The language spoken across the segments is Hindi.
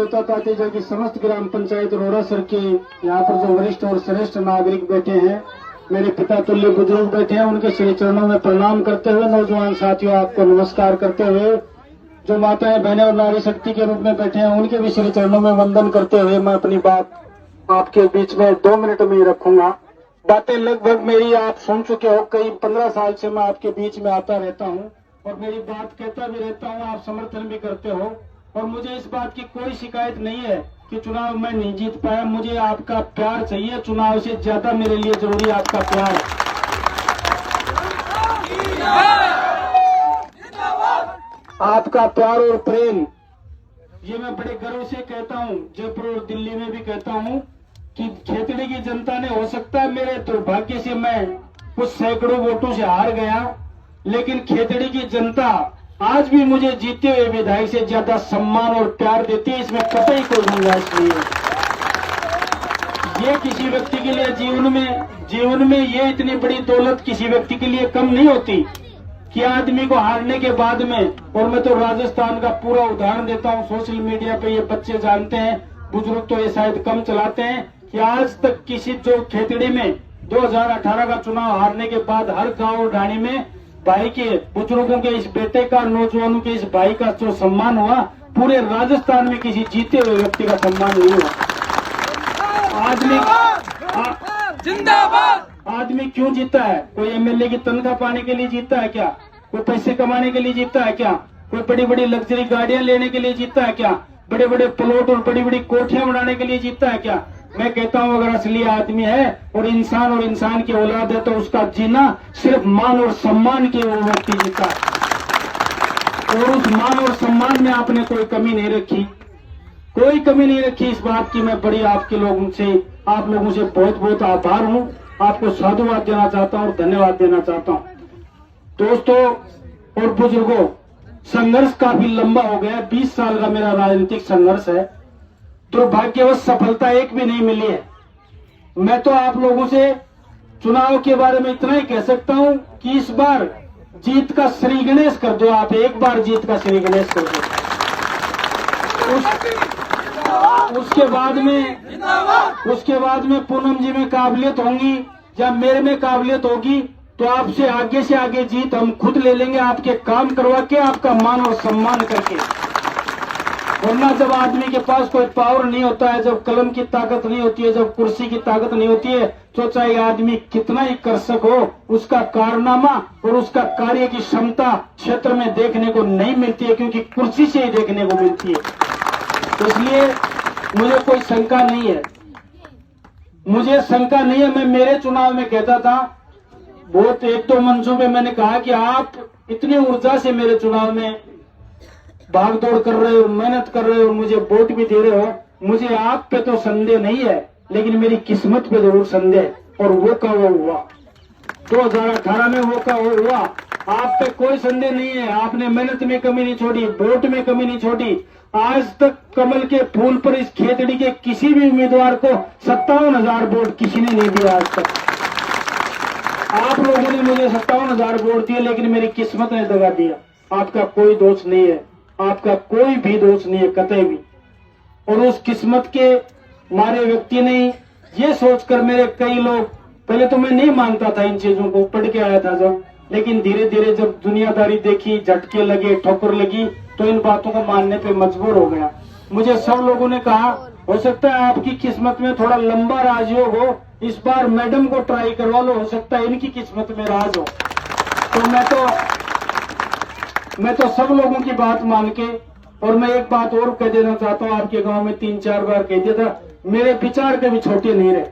तोता तातेजा की समस्त ग्राम पंचायत रोड़ासर के यहाँ पर जो वरिष्ठ और श्रेष्ठ नागरिक बैठे हैं, मेरे पिता तुल्य बुजुर्ग बैठे हैं, उनके श्री चरणों में प्रणाम करते हुए, नौजवान साथियों आपको नमस्कार करते हुए, जो माताएं बहनें और नारी शक्ति के रूप में बैठे हैं उनके भी श्री चरणों में वंदन करते हुए मैं अपनी बात आपके बीच में 2 मिनट में ही रखूंगा। बातें लगभग मेरी आप सुन चुके हो, करीब 15 साल से मैं आपके बीच में आता रहता हूं और मेरी बात कहता भी रहता हूं, आप समर्थन भी करते हो और मुझे इस बात की कोई शिकायत नहीं है कि चुनाव मैं नहीं जीत पाया। मुझे आपका प्यार चाहिए, चुनाव से ज्यादा मेरे लिए जरूरी आपका प्यार। आपका प्यार और प्रेम, ये मैं बड़े गर्व से कहता हूं, जयपुर और दिल्ली में भी कहता हूं कि खेतड़ी की जनता ने, हो सकता है मेरे दुर्भाग्य से मैं कुछ सैकड़ों वोटों से हार गया, लेकिन खेतड़ी की जनता आज भी मुझे जीते हुए विधायक से ज्यादा सम्मान और प्यार देती है, इसमें कतई कोई गुंजाइश नहीं है। ये किसी व्यक्ति के लिए जीवन में ये इतनी बड़ी दौलत किसी व्यक्ति के लिए कम नहीं होती कि आदमी को हारने के बाद में, और मैं तो राजस्थान का पूरा उदाहरण देता हूं, सोशल मीडिया पे ये बच्चे जानते हैं, बुजुर्ग तो ये शायद कम चलाते हैं, कि आज तक किसी जो खेतड़ी में 2018 का चुनाव हारने के बाद हर गांव और ढाणी में भाई के, बुजुर्गों के इस बेटे का, नौजवानों के इस भाई का जो सम्मान हुआ, पूरे राजस्थान में किसी जीते हुए व्यक्ति का सम्मान नहीं हुआ। आदमी क्यों जीता है? कोई एमएलए की तनख्वाह पाने के लिए जीता है क्या? कोई पैसे कमाने के लिए जीता है क्या? कोई बड़ी बड़ी लग्जरी गाड़ियां लेने के लिए जीता है क्या? बड़े बड़े प्लॉट और बड़ी बड़ी कोठियां बनाने के लिए जीता है क्या? मैं कहता हूं अगर असली आदमी है और इंसान की औलाद है तो उसका जीना सिर्फ मान और सम्मान के वो व्यक्ति जीता है, और उस मान और सम्मान में आपने कोई कमी नहीं रखी, कोई कमी नहीं रखी। इस बात की मैं बड़ी आप लोगों से बहुत बहुत आभार हूं, आपको साधुवाद देना चाहता हूं और धन्यवाद देना चाहता हूं। दोस्तों और बुजुर्गों, संघर्ष काफी लंबा हो गया, 20 साल का मेरा राजनीतिक संघर्ष है, दुर्भाग्यवश सफलता एक भी नहीं मिली है। मैं तो आप लोगों से चुनाव के बारे में इतना ही कह सकता हूं कि इस बार जीत का श्री गणेश कर दो, आप एक बार जीत का श्री गणेश कर दो। उसके बाद में पूनम जी में काबिलियत होंगी या मेरे में काबिलियत होगी तो आपसे आगे से आगे जीत हम खुद ले लेंगे, आपके काम करवा के, आपका मान और सम्मान करके। वरना जब आदमी के पास कोई पावर नहीं होता है, जब कलम की ताकत नहीं होती है, जब कुर्सी की ताकत नहीं होती है, तो चाहे आदमी कितना ही कर सको, उसका कारनामा और उसका कार्य की क्षमता क्षेत्र में देखने को नहीं मिलती है, क्योंकि कुर्सी से ही देखने को मिलती है। तो इसलिए मुझे कोई शंका नहीं है, मैं मेरे चुनाव में कहता था, बहुत 1-2 मंचों में मैंने कहा कि आप इतनी ऊर्जा से मेरे चुनाव में भाग दौड़ कर रहे हो, मेहनत कर रहे हो, मुझे वोट भी दे रहे हो, मुझे आप पे तो संदेह नहीं है, लेकिन मेरी किस्मत पे जरूर संदेह, और वो का वो हुआ 2018 में, वो का वो हुआ। आप पे कोई संदेह नहीं है, आपने मेहनत में कमी नहीं छोड़ी, वोट में कमी नहीं छोड़ी। आज तक कमल के फूल पर इस खेतड़ी के किसी भी उम्मीदवार को 57,000 वोट किसी ने नहीं दिया आज तक। आप लोगों ने मुझे 57,000 वोट दिए, लेकिन मेरी किस्मत ने दगा दिया। आपका कोई दोष नहीं है, आपका कोई भी दोष नहीं है, कतई भी। और उस किस्मत के मारे व्यक्ति ने ये सोचकर, मेरे कई लोग, पहले तो मैं नहीं मानता था इन चीजों को, पढ़ के आया था जब, लेकिन धीरे धीरे जब दुनियादारी देखी, झटके लगे, ठोकर लगी, तो इन बातों को मानने पे मजबूर हो गया। मुझे सब लोगों ने कहा, हो सकता है आपकी किस्मत में थोड़ा लंबा राजयोग हो, इस बार मैडम को ट्राई करवा लो, हो सकता है इनकी किस्मत में राज हो। तो मैं तो सब लोगों की बात मान के, और मैं एक बात और कह देना चाहता हूँ, आपके गांव में 3-4 बार कह दिया था, मेरे विचार कभी छोटे नहीं रहे।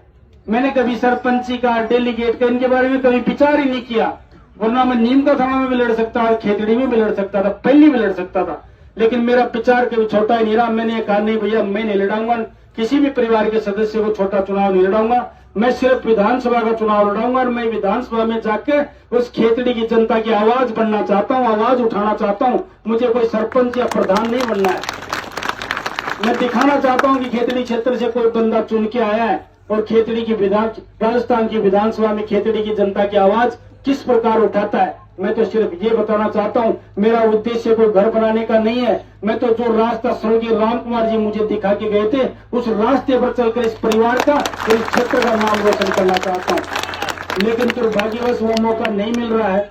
मैंने कभी सरपंची का, डेलीगेट का, इनके बारे में कभी विचार ही नहीं किया, वरना मैं नीम का थाना में भी लड़ सकता था, खेतड़ी में भी लड़ सकता था, पहली भी लड़ सकता था, लेकिन मेरा विचार कभी छोटा ही नहीं रहा। मैंने कहा नहीं भैया, मैं नहीं लड़ाऊंगा, किसी भी परिवार के सदस्य को छोटा चुनाव नहीं लड़ाऊंगा, मैं सिर्फ विधानसभा का चुनाव लड़ाऊंगा, और मैं विधानसभा में जाकर उस खेतड़ी की जनता की आवाज बनना चाहता हूं, आवाज उठाना चाहता हूं। मुझे कोई सरपंच या प्रधान नहीं बनना है, मैं दिखाना चाहता हूं कि खेतड़ी क्षेत्र से कोई बंदा चुन के आया है, और खेतड़ी की राजस्थान की विधानसभा में खेतड़ी की जनता की आवाज किस प्रकार उठाता है। मैं तो सिर्फ ये बताना चाहता हूँ, मेरा उद्देश्य कोई घर बनाने का नहीं है। मैं तो जो रास्ता स्वर्गीय राम कुमार जी मुझे दिखा के गए थे, उस रास्ते पर चलकर इस परिवार का और इस क्षेत्र का नाम रोशन करना चाहता हूँ। लेकिन दुर्भाग्यवश वो मौका नहीं मिल रहा है।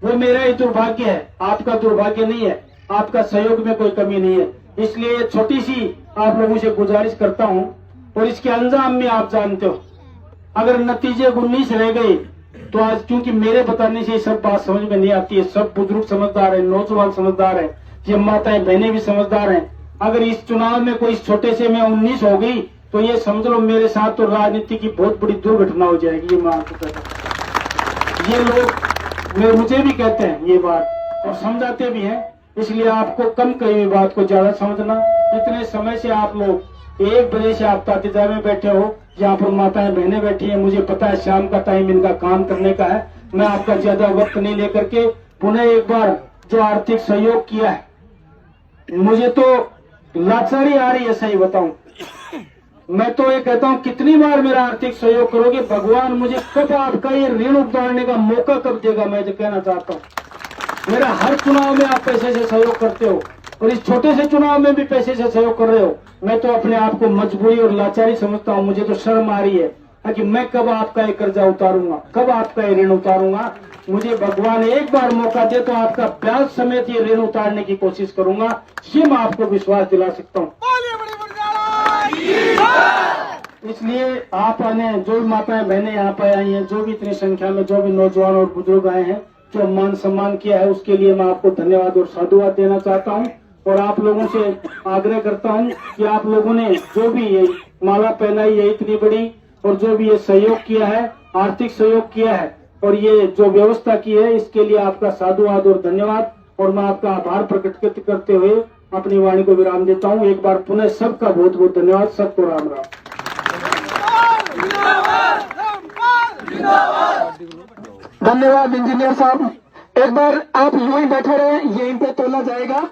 वो मेरा ही दुर्भाग्य है, आपका दुर्भाग्य नहीं है। आपका सहयोग में कोई कमी नहीं है। इसलिए छोटी सी आप लोगों से गुजारिश करता हूँ, और इसके अंजाम में आप जानते हो, अगर नतीजे 19 रह गए तो आज क्योंकि मेरे बताने से सब बात समझ में नहीं आती है। सब बुजुर्ग समझदार है, नौजवान समझदार है, ये माताएं बहनें भी समझदार हैं। अगर इस चुनाव में कोई छोटे से में 19 हो गई तो ये समझ लो मेरे साथ तो राजनीति की बहुत बड़ी दुर्घटना हो जाएगी। ये मैं आपको कहता हूं। ये लोग मुझे भी कहते हैं ये बात और समझाते भी हैं। इसलिए आपको कम कही हुई बात को ज्यादा समझना। इतने समय से आप लोग 1 बजे से आप तातिजा में बैठे हो, यहाँ पर माताएं बहनें बैठी हैं। मुझे पता है शाम का टाइम इनका काम करने का है। मैं आपका ज्यादा वक्त नहीं लेकर के पुनः एक बार जो आर्थिक सहयोग किया है, मुझे तो लाचारी आ रही है, सही बताऊं। मैं तो ये कहता हूँ कितनी बार मेरा आर्थिक सहयोग करोगे, भगवान मुझे कब आपका ये ऋण उतारने का मौका कब देगा, मैं जो कहना चाहता हूँ। मेरा हर चुनाव में आप पैसे से सहयोग करते हो और इस छोटे से चुनाव में भी पैसे से सहयोग कर रहे हो। मैं तो अपने आप को मजबूरी और लाचारी समझता हूँ। मुझे तो शर्म आ रही है कि मैं कब आपका ये कर्जा उतारूंगा, कब आपका ये ऋण उतारूंगा। मुझे भगवान एक बार मौका दे तो आपका ब्याज समेत ये ऋण उतारने की कोशिश करूंगा। ये मैं आपको विश्वास दिला सकता हूँ। इसलिए आप आने, जो भी माताएं बहनें यहाँ पे आई हैं, जो भी इतनी संख्या में जो भी नौजवान और बुजुर्ग आए हैं, जो मान सम्मान किया है, उसके लिए मैं आपको धन्यवाद और साधुवाद देना चाहता हूँ। और आप लोगों से आग्रह करता हूँ कि आप लोगों ने जो भी ये माला पहनाई है इतनी बड़ी, और जो भी ये सहयोग किया है, आर्थिक सहयोग किया है, और ये जो व्यवस्था की है, इसके लिए आपका साधुवाद और धन्यवाद। और मैं आपका आभार प्रकट करते हुए अपनी वाणी को विराम देता हूँ। एक बार पुनः सबका बहुत बहुत धन्यवाद। सबको राम राम। धन्यवाद इंजीनियर साहब। एक बार आप यूं ही बैठे रहे, यहीं पे तोला जाएगा।